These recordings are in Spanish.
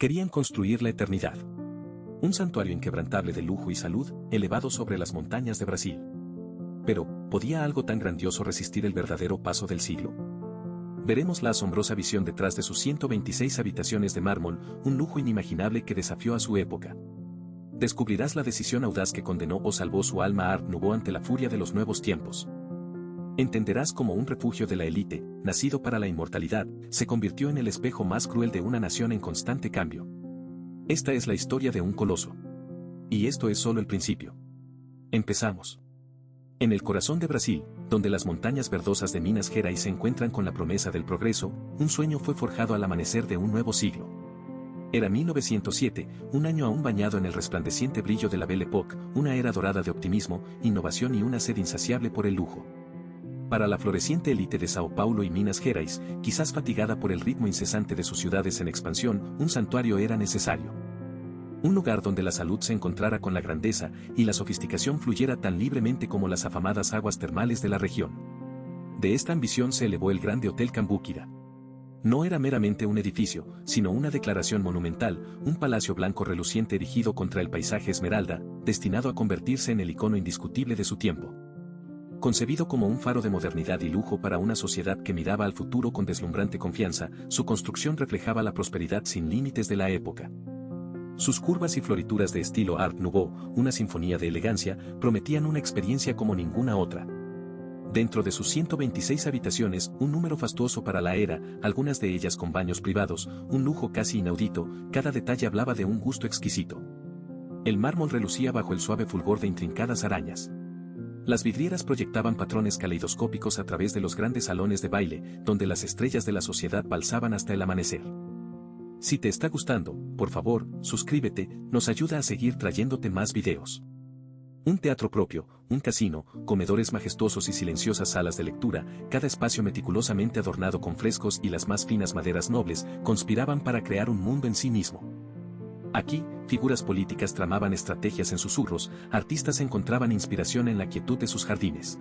Querían construir la eternidad. Un santuario inquebrantable de lujo y salud, elevado sobre las montañas de Brasil. Pero, ¿podía algo tan grandioso resistir el verdadero paso del siglo? Veremos la asombrosa visión detrás de sus 126 habitaciones de mármol, un lujo inimaginable que desafió a su época. Descubrirás la decisión audaz que condenó o salvó su alma Art Nouveau ante la furia de los nuevos tiempos. Entenderás cómo un refugio de la élite, nacido para la inmortalidad, se convirtió en el espejo más cruel de una nación en constante cambio. Esta es la historia de un coloso. Y esto es solo el principio. Empezamos. En el corazón de Brasil, donde las montañas verdosas de Minas Gerais se encuentran con la promesa del progreso, un sueño fue forjado al amanecer de un nuevo siglo. Era 1907, un año aún bañado en el resplandeciente brillo de la Belle Époque, una era dorada de optimismo, innovación y una sed insaciable por el lujo. Para la floreciente élite de Sao Paulo y Minas Gerais, quizás fatigada por el ritmo incesante de sus ciudades en expansión, un santuario era necesario. Un lugar donde la salud se encontrara con la grandeza y la sofisticación fluyera tan libremente como las afamadas aguas termales de la región. De esta ambición se elevó el grande Hotel Cambúquira. No era meramente un edificio, sino una declaración monumental, un palacio blanco reluciente erigido contra el paisaje esmeralda, destinado a convertirse en el icono indiscutible de su tiempo. Concebido como un faro de modernidad y lujo para una sociedad que miraba al futuro con deslumbrante confianza, su construcción reflejaba la prosperidad sin límites de la época. Sus curvas y florituras de estilo Art Nouveau, una sinfonía de elegancia, prometían una experiencia como ninguna otra. Dentro de sus 126 habitaciones, un número fastuoso para la era, algunas de ellas con baños privados, un lujo casi inaudito, cada detalle hablaba de un gusto exquisito. El mármol relucía bajo el suave fulgor de intrincadas arañas. Las vidrieras proyectaban patrones caleidoscópicos a través de los grandes salones de baile, donde las estrellas de la sociedad balsaban hasta el amanecer. Si te está gustando, por favor, suscríbete, nos ayuda a seguir trayéndote más videos. Un teatro propio, un casino, comedores majestuosos y silenciosas salas de lectura, cada espacio meticulosamente adornado con frescos y las más finas maderas nobles, conspiraban para crear un mundo en sí mismo. Aquí, figuras políticas tramaban estrategias en susurros, artistas encontraban inspiración en la quietud de sus jardines.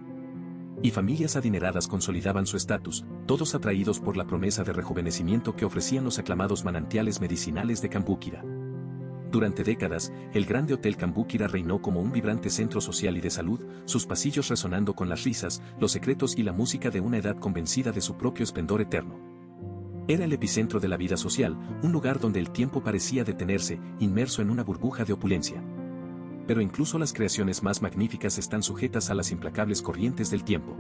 Y familias adineradas consolidaban su estatus, todos atraídos por la promesa de rejuvenecimiento que ofrecían los aclamados manantiales medicinales de Cambúquira. Durante décadas, el grande Hotel Cambúquira reinó como un vibrante centro social y de salud, sus pasillos resonando con las risas, los secretos y la música de una edad convencida de su propio esplendor eterno. Era el epicentro de la vida social, un lugar donde el tiempo parecía detenerse, inmerso en una burbuja de opulencia. Pero incluso las creaciones más magníficas están sujetas a las implacables corrientes del tiempo.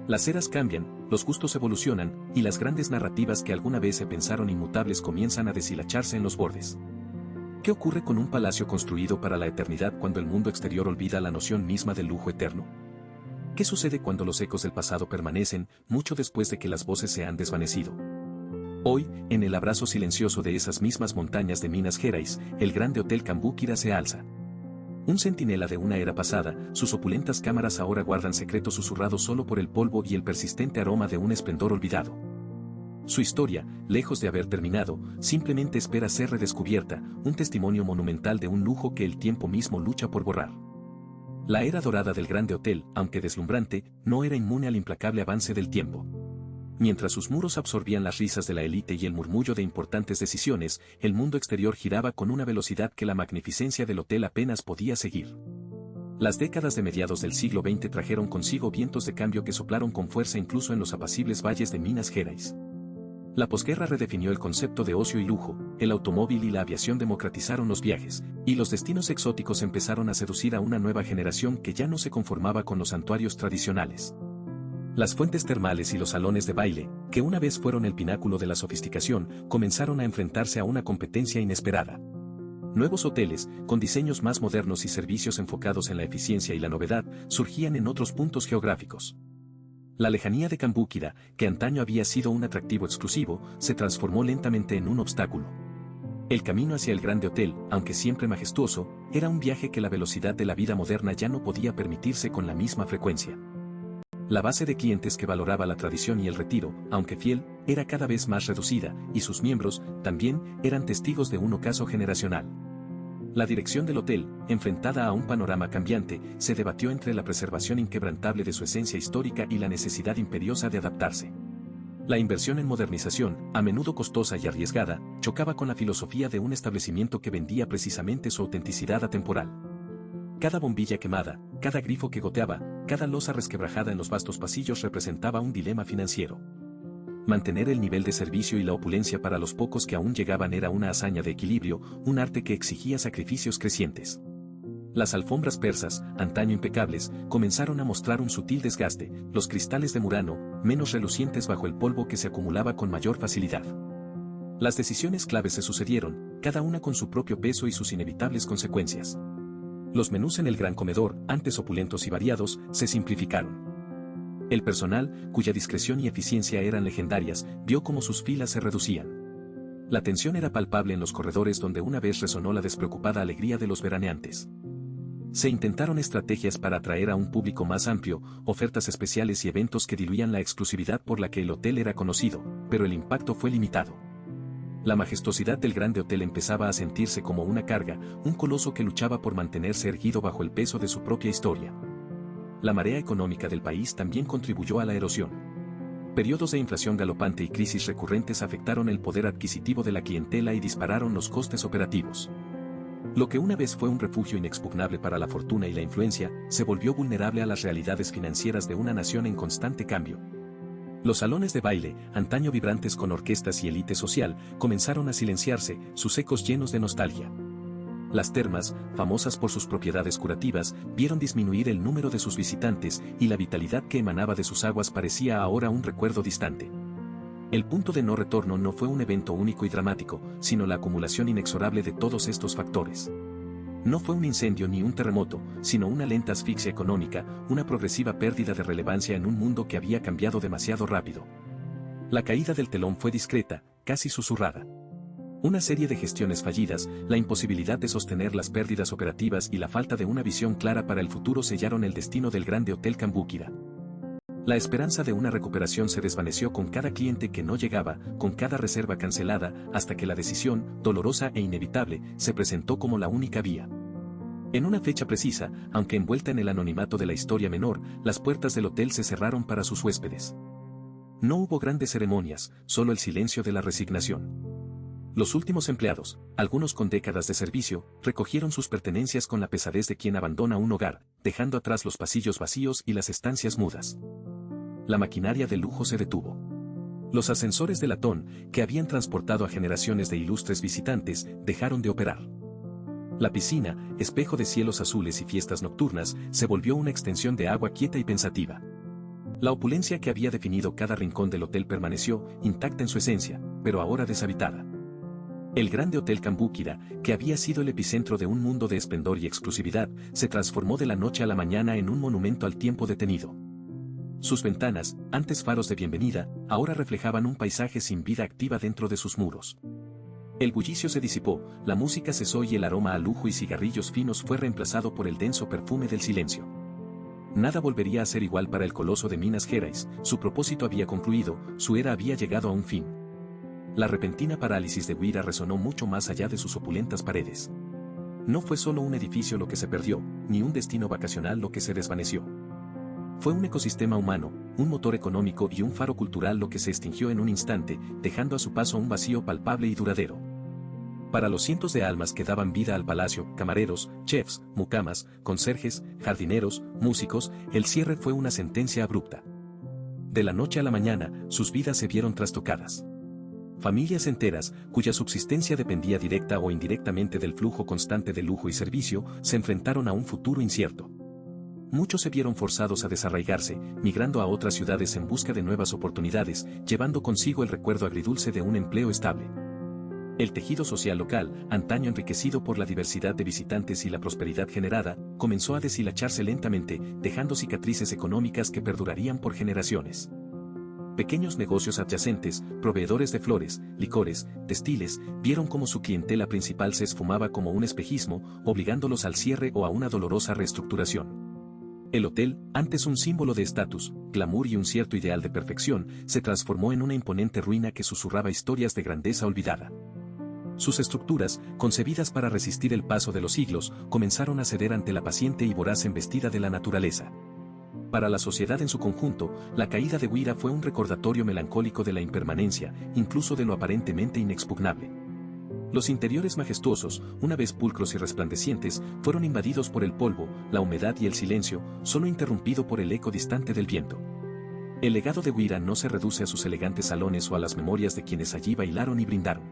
Las eras cambian, los gustos evolucionan, y las grandes narrativas que alguna vez se pensaron inmutables comienzan a deshilacharse en los bordes. ¿Qué ocurre con un palacio construido para la eternidad cuando el mundo exterior olvida la noción misma del lujo eterno? ¿Qué sucede cuando los ecos del pasado permanecen, mucho después de que las voces se han desvanecido? Hoy, en el abrazo silencioso de esas mismas montañas de Minas Gerais, el grande Hotel Cambúquira se alza. Un centinela de una era pasada, sus opulentas cámaras ahora guardan secretos susurrados solo por el polvo y el persistente aroma de un esplendor olvidado. Su historia, lejos de haber terminado, simplemente espera ser redescubierta, un testimonio monumental de un lujo que el tiempo mismo lucha por borrar. La era dorada del grande hotel, aunque deslumbrante, no era inmune al implacable avance del tiempo. Mientras sus muros absorbían las risas de la élite y el murmullo de importantes decisiones, el mundo exterior giraba con una velocidad que la magnificencia del hotel apenas podía seguir. Las décadas de mediados del siglo XX trajeron consigo vientos de cambio que soplaron con fuerza incluso en los apacibles valles de Minas Gerais. La posguerra redefinió el concepto de ocio y lujo, el automóvil y la aviación democratizaron los viajes, y los destinos exóticos empezaron a seducir a una nueva generación que ya no se conformaba con los santuarios tradicionales. Las fuentes termales y los salones de baile, que una vez fueron el pináculo de la sofisticación, comenzaron a enfrentarse a una competencia inesperada. Nuevos hoteles, con diseños más modernos y servicios enfocados en la eficiencia y la novedad, surgían en otros puntos geográficos. La lejanía de Cambúquira, que antaño había sido un atractivo exclusivo, se transformó lentamente en un obstáculo. El camino hacia el grande hotel, aunque siempre majestuoso, era un viaje que la velocidad de la vida moderna ya no podía permitirse con la misma frecuencia. La base de clientes que valoraba la tradición y el retiro, aunque fiel, era cada vez más reducida, y sus miembros, también, eran testigos de un ocaso generacional. La dirección del hotel, enfrentada a un panorama cambiante, se debatió entre la preservación inquebrantable de su esencia histórica y la necesidad imperiosa de adaptarse. La inversión en modernización, a menudo costosa y arriesgada, chocaba con la filosofía de un establecimiento que vendía precisamente su autenticidad atemporal. Cada bombilla quemada, cada grifo que goteaba, cada losa resquebrajada en los vastos pasillos representaba un dilema financiero. Mantener el nivel de servicio y la opulencia para los pocos que aún llegaban era una hazaña de equilibrio, un arte que exigía sacrificios crecientes. Las alfombras persas, antaño impecables, comenzaron a mostrar un sutil desgaste, los cristales de Murano, menos relucientes bajo el polvo que se acumulaba con mayor facilidad. Las decisiones claves se sucedieron, cada una con su propio peso y sus inevitables consecuencias. Los menús en el gran comedor, antes opulentos y variados, se simplificaron. El personal, cuya discreción y eficiencia eran legendarias, vio cómo sus filas se reducían. La tensión era palpable en los corredores donde una vez resonó la despreocupada alegría de los veraneantes. Se intentaron estrategias para atraer a un público más amplio, ofertas especiales y eventos que diluían la exclusividad por la que el hotel era conocido, pero el impacto fue limitado. La majestuosidad del grande hotel empezaba a sentirse como una carga, un coloso que luchaba por mantenerse erguido bajo el peso de su propia historia. La marea económica del país también contribuyó a la erosión. Periodos de inflación galopante y crisis recurrentes afectaron el poder adquisitivo de la clientela y dispararon los costes operativos. Lo que una vez fue un refugio inexpugnable para la fortuna y la influencia, se volvió vulnerable a las realidades financieras de una nación en constante cambio. Los salones de baile, antaño vibrantes con orquestas y élite social, comenzaron a silenciarse, sus ecos llenos de nostalgia. Las termas, famosas por sus propiedades curativas, vieron disminuir el número de sus visitantes y la vitalidad que emanaba de sus aguas parecía ahora un recuerdo distante. El punto de no retorno no fue un evento único y dramático, sino la acumulación inexorable de todos estos factores. No fue un incendio ni un terremoto, sino una lenta asfixia económica, una progresiva pérdida de relevancia en un mundo que había cambiado demasiado rápido. La caída del telón fue discreta, casi susurrada. Una serie de gestiones fallidas, la imposibilidad de sostener las pérdidas operativas y la falta de una visión clara para el futuro sellaron el destino del grande Hotel Cambúquira. La esperanza de una recuperación se desvaneció con cada cliente que no llegaba, con cada reserva cancelada, hasta que la decisión, dolorosa e inevitable, se presentó como la única vía. En una fecha precisa, aunque envuelta en el anonimato de la historia menor, las puertas del hotel se cerraron para sus huéspedes. No hubo grandes ceremonias, solo el silencio de la resignación. Los últimos empleados, algunos con décadas de servicio, recogieron sus pertenencias con la pesadez de quien abandona un hogar, dejando atrás los pasillos vacíos y las estancias mudas. La maquinaria de lujo se detuvo. Los ascensores de latón, que habían transportado a generaciones de ilustres visitantes, dejaron de operar. La piscina, espejo de cielos azules y fiestas nocturnas, se volvió una extensión de agua quieta y pensativa. La opulencia que había definido cada rincón del hotel permaneció, intacta en su esencia, pero ahora deshabitada. El grande Hotel Cambúquira, que había sido el epicentro de un mundo de esplendor y exclusividad, se transformó de la noche a la mañana en un monumento al tiempo detenido. Sus ventanas, antes faros de bienvenida, ahora reflejaban un paisaje sin vida activa dentro de sus muros. El bullicio se disipó, la música cesó y el aroma a lujo y cigarrillos finos fue reemplazado por el denso perfume del silencio. Nada volvería a ser igual para el coloso de Minas Gerais, su propósito había concluido, su era había llegado a un fin. La repentina parálisis de Huira resonó mucho más allá de sus opulentas paredes. No fue solo un edificio lo que se perdió, ni un destino vacacional lo que se desvaneció. Fue un ecosistema humano, un motor económico y un faro cultural lo que se extinguió en un instante, dejando a su paso un vacío palpable y duradero. Para los cientos de almas que daban vida al palacio, camareros, chefs, mucamas, conserjes, jardineros, músicos, el cierre fue una sentencia abrupta. De la noche a la mañana, sus vidas se vieron trastocadas. Familias enteras, cuya subsistencia dependía directa o indirectamente del flujo constante de lujo y servicio, se enfrentaron a un futuro incierto. Muchos se vieron forzados a desarraigarse, migrando a otras ciudades en busca de nuevas oportunidades, llevando consigo el recuerdo agridulce de un empleo estable. El tejido social local, antaño enriquecido por la diversidad de visitantes y la prosperidad generada, comenzó a deshilacharse lentamente, dejando cicatrices económicas que perdurarían por generaciones. Pequeños negocios adyacentes, proveedores de flores, licores, textiles, vieron cómo su clientela principal se esfumaba como un espejismo, obligándolos al cierre o a una dolorosa reestructuración. El hotel, antes un símbolo de estatus, glamour y un cierto ideal de perfección, se transformó en una imponente ruina que susurraba historias de grandeza olvidada. Sus estructuras, concebidas para resistir el paso de los siglos, comenzaron a ceder ante la paciente y voraz embestida de la naturaleza. Para la sociedad en su conjunto, la caída de Huira fue un recordatorio melancólico de la impermanencia, incluso de lo aparentemente inexpugnable. Los interiores majestuosos, una vez pulcros y resplandecientes, fueron invadidos por el polvo, la humedad y el silencio, solo interrumpido por el eco distante del viento. El legado de Huira no se reduce a sus elegantes salones o a las memorias de quienes allí bailaron y brindaron.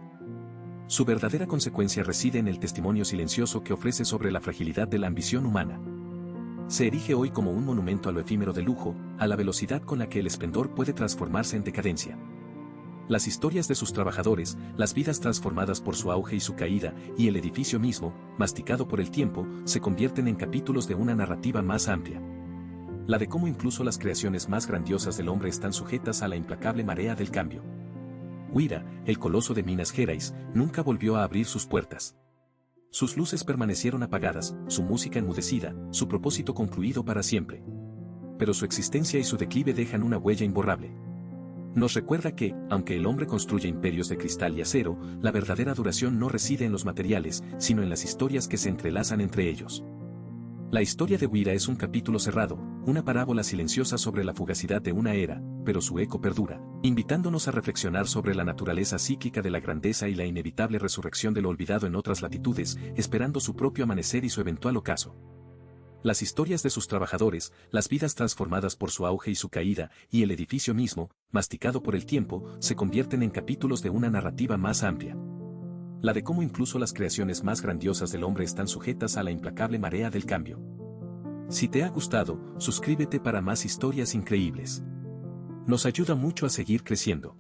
Su verdadera consecuencia reside en el testimonio silencioso que ofrece sobre la fragilidad de la ambición humana. Se erige hoy como un monumento a lo efímero del lujo, a la velocidad con la que el esplendor puede transformarse en decadencia. Las historias de sus trabajadores, las vidas transformadas por su auge y su caída, y el edificio mismo, masticado por el tiempo, se convierten en capítulos de una narrativa más amplia. La de cómo incluso las creaciones más grandiosas del hombre están sujetas a la implacable marea del cambio. Huira, el coloso de Minas Gerais, nunca volvió a abrir sus puertas. Sus luces permanecieron apagadas, su música enmudecida, su propósito concluido para siempre. Pero su existencia y su declive dejan una huella imborrable. Nos recuerda que, aunque el hombre construye imperios de cristal y acero, la verdadera duración no reside en los materiales, sino en las historias que se entrelazan entre ellos. La historia de Huira es un capítulo cerrado, una parábola silenciosa sobre la fugacidad de una era, pero su eco perdura, invitándonos a reflexionar sobre la naturaleza cíclica de la grandeza y la inevitable resurrección de lo olvidado en otras latitudes, esperando su propio amanecer y su eventual ocaso. Las historias de sus trabajadores, las vidas transformadas por su auge y su caída, y el edificio mismo, masticado por el tiempo, se convierten en capítulos de una narrativa más amplia. La de cómo incluso las creaciones más grandiosas del hombre están sujetas a la implacable marea del cambio. Si te ha gustado, suscríbete para más historias increíbles. Nos ayuda mucho a seguir creciendo.